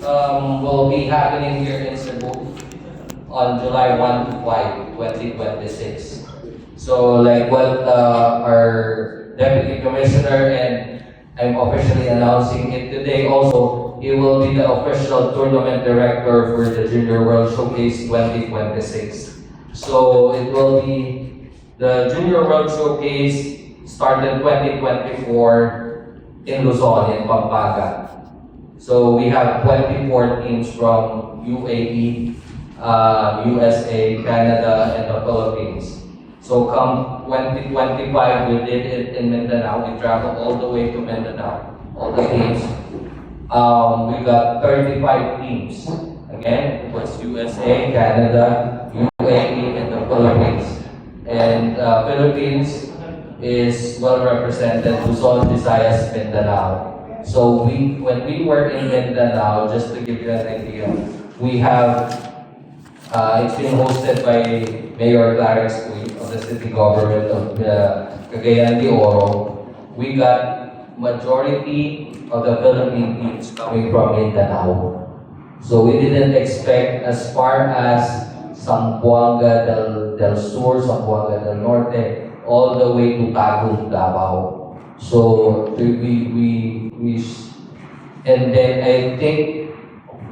will be happening here in Cebu on July 1 to 5, 2026. So like what our Deputy Commissioner and I'm officially announcing it today also, he will be the official tournament director for the Junior World Showcase 2026. So it will be the Junior World Showcase started 2024 in Luzon, in Pampanga. So we have 24 teams from UAE, USA, Canada, and the Philippines. So come 2025, we did it in Mindanao. We traveled all the way to Mindanao, all the teams. We got 35 teams. Again, it was USA, Canada, UAE, and the Philippines. And Philippines is well represented, Luzon, Visayas, Mindanao. So when we were in Mindanao, just to give you an idea, we have, it's been hosted by Mayor Clarence Uy of the city government of Cagayan de Oro. We got majority of the Philippine teams coming from Mindanao. So we didn't expect as far as Zamboanga del Sur, Zamboanga del Norte, all the way to Tagum, Davao. So and then I think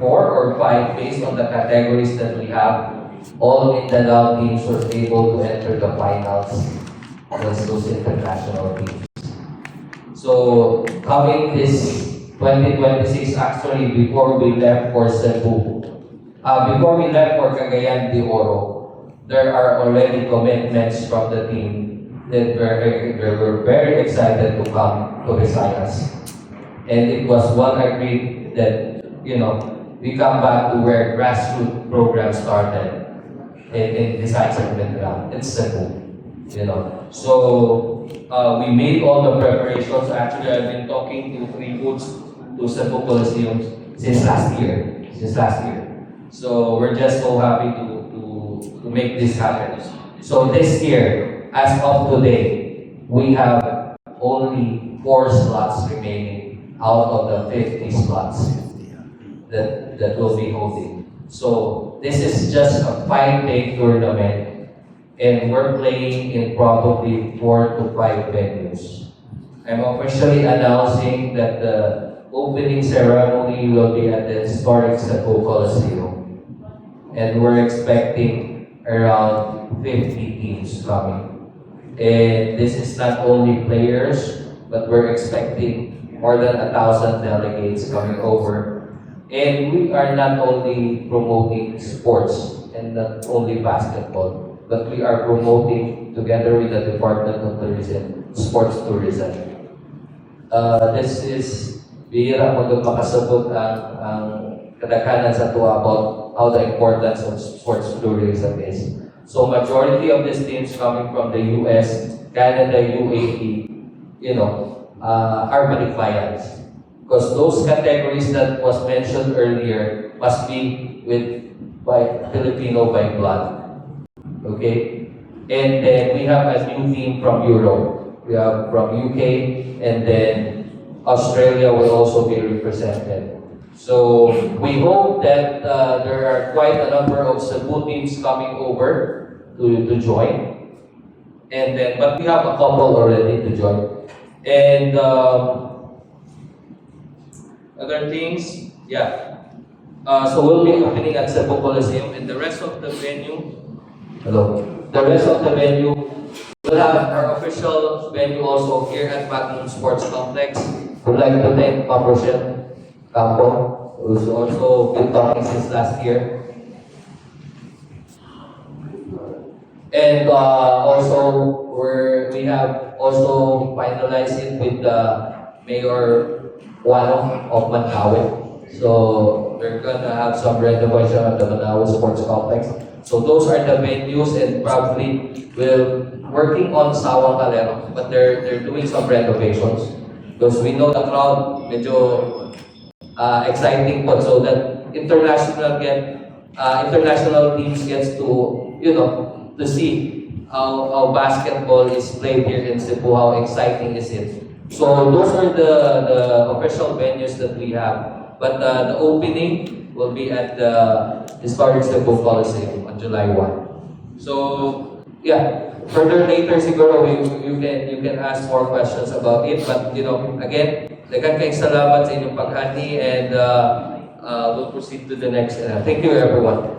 4 or 5 based on the categories that we have, all Mindanao teams were able to enter the finals against those international teams. So coming this 2026, actually before we left for Cebu, before we left for Cagayan de Oro, there are already commitments from the team that were very excited to come to Visayas. And it was well agreed that, we come back to where grassroots programs started in Visayas and Mindanao. It's Cebu, So we made all the preparations. Actually, I've been talking to Free Foods, to Cebu Coliseum since last year. So we're just so happy to make this happen. So this year, as of today, we have only 4 slots remaining out of the 50 slots that will be holding. So this is just a 5-day tournament, and we're playing in probably 4 to 5 venues. I'm officially announcing that the opening ceremony will be at the historic Cebu Coliseum, and we're expecting around 50 teams coming. And this is not only players, but we're expecting more than 1,000 delegates coming over. And we are not only promoting sports and not only basketball, but we are promoting together with the Department of Tourism, sports tourism. This is bihira kung makasabot ang kadaghanan sa tuwa about how the importance of sports tourism is. So majority of these teams coming from the US, Canada, UAE, are Balikbayans. Because those categories that was mentioned earlier must be by Filipino by blood. Okay? And then we have a new team from Europe. We have from UK, and then Australia will also be represented. So we hope that there are quite a number of Cebu teams coming over to join. And then, but we have a couple already to join. And other things, so we'll be opening at Cebu Coliseum, and the rest of the venue, we'll have our official venue also here at Magnum Sports Complex. We'd like to thank Ma'am Rochelle Campo, who's also been talking since last year. And also, we have also finalized it with Mayor Juano of Mandaue. So we're gonna have some renovation at the Mandaue Sports Complex. So those are the venues, and probably we're working on Sawang Calero, but they're doing some renovations because we know the crowd medyo exciting po, so that international teams gets to to see how basketball is played here in Cebu, how exciting is it. So those are the official venues that we have. But the opening will be at the Historic Cebu Coliseum on July 1. So, yeah, further later siguro you can ask more questions about it. But, again, daghang kayong salamat sa inyong paghati and we'll proceed to the next. Thank you, everyone.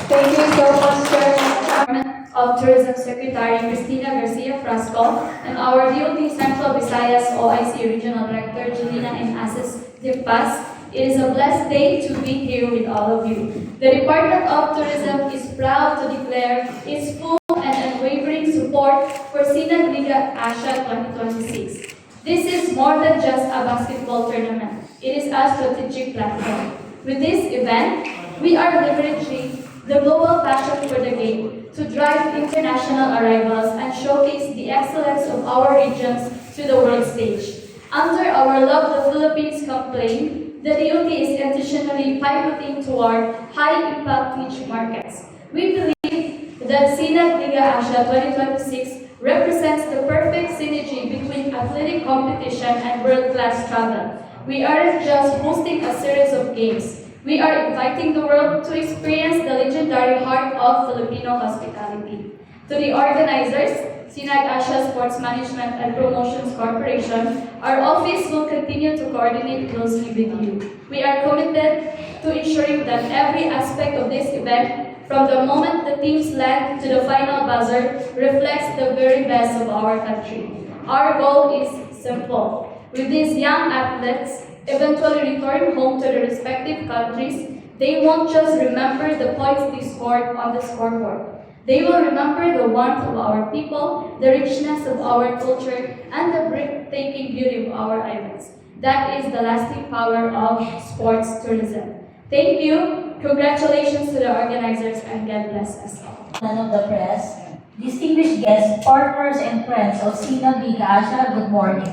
Thank you so much, Chairman of Tourism Secretary Cristina Garcia Frasco, and our DOT Central Visayas OIC Regional Director Julina M. Asis Dipas. It is a blessed day to be here with all of you. The Department of Tourism is proud to declare its full and unwavering support for Sinag Liga Asia 2026. This is more than just a basketball tournament. It is a strategic platform. With this event, we are leveraging the global passion for the game to drive international arrivals and showcase the excellence of our regions to the world stage. Under our Love the Philippines campaign, the DOT is intentionally pivoting toward high-impact niche markets. We believe that Sinag Liga Asia 2026 represents the perfect synergy between athletic competition and world-class travel. We aren't just hosting a series of games. We are inviting the world to experience the legendary heart of Filipino hospitality. To the organizers, Sinag Asia Sports Management and Promotions Corporation, our office will continue to coordinate closely with you. We are committed to ensuring that every aspect of this event, from the moment the teams land to the final buzzer, reflects the very best of our country. Our goal is simple. With these young athletes eventually return home to their respective countries, they won't just remember the points they scored on the scoreboard. They will remember the warmth of our people, the richness of our culture, and the breathtaking beauty of our islands. That is the lasting power of sports tourism. Thank you, congratulations to the organizers, and God bless us all. Of the press, distinguished guests, partners, and friends of Sinag Liga Asia, good morning.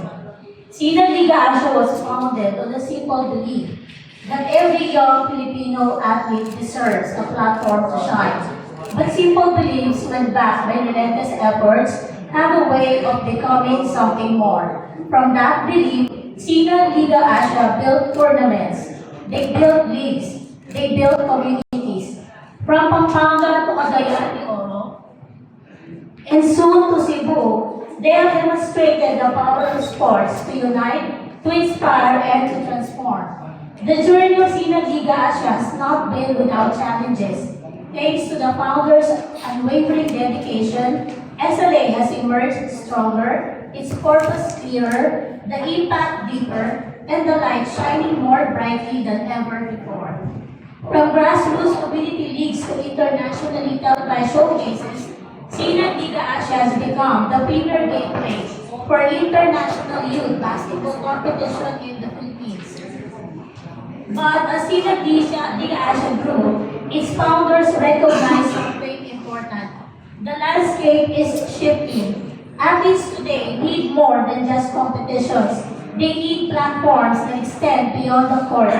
Sinag Liga Asia was founded on the simple belief that every young Filipino athlete deserves a platform to shine. But simple beliefs, when backed by relentless efforts, have a way of becoming something more. From that belief, Sinag Liga Asia built tournaments, they built leagues, they built communities. From Pampanga to Cagayan de Oro, and soon to Cebu, they have demonstrated the power of sports to unite, to inspire, and to transform. The journey of Sinag Liga Asia has not been without challenges. Thanks to the founders' unwavering dedication, SLA has emerged stronger, its purpose clearer, the impact deeper, and the light shining more brightly than ever before. From grassroots community leagues to internationally televised showcases, Sinag Liga Asia has become the premier gateway for international youth basketball competition in the Philippines. But as Sinag Liga Asia grew, its founders recognized something important. The landscape is shifting. Athletes today need more than just competitions. They need platforms that extend beyond the court,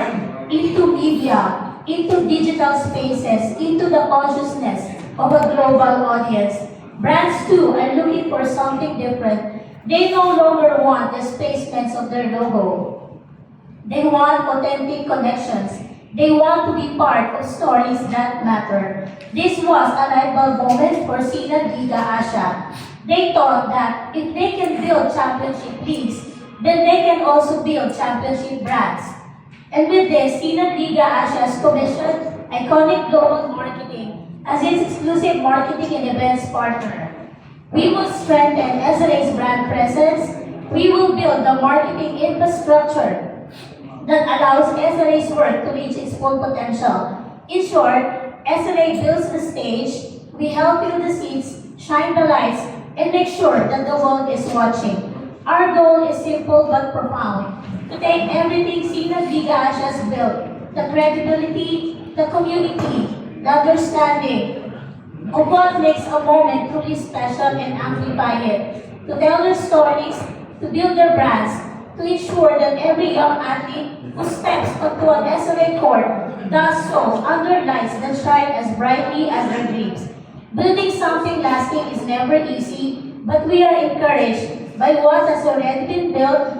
into media, into digital spaces, into the consciousness of a global audience. Brands too are looking for something different. They no longer want the placements of their logo. They want authentic connections. They want to be part of stories that matter. This was a light bulb moment for Sinag Liga Asia. They thought that if they can build championship leagues, then they can also build championship brands. And with this, Sinag Liga Asia has commissioned Iconic Global Marketing as its exclusive marketing and events partner. We will strengthen SLA's brand presence. We will build the marketing infrastructure that allows SLA's work to reach its full potential. In short, SLA builds the stage, we help fill the seats, shine the lights, and make sure that the world is watching. Our goal is simple but profound, to take everything Sinag Liga Asia has built, the credibility, the community, the understanding of what makes a moment truly special and amplify it, to tell their stories, to build their brands, to ensure that every young athlete who steps onto an SLA court does so under lights that shine as brightly as their dreams. Building something lasting is never easy, but we are encouraged by what has already been built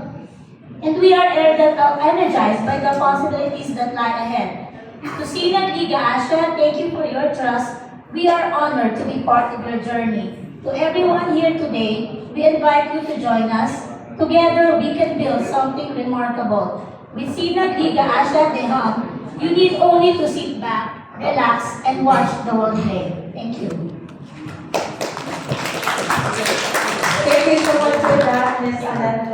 and we are energized by the possibilities that lie ahead. To Sinag Liga Asia, thank you for your trust. We are honored to be part of your journey. To everyone here today, we invite you to join us. Together, we can build something remarkable. With Sinag Liga Asia De Hum, you need only to sit back, relax, and watch the world play. Thank you. Thank you so much for that, Ms. Alan.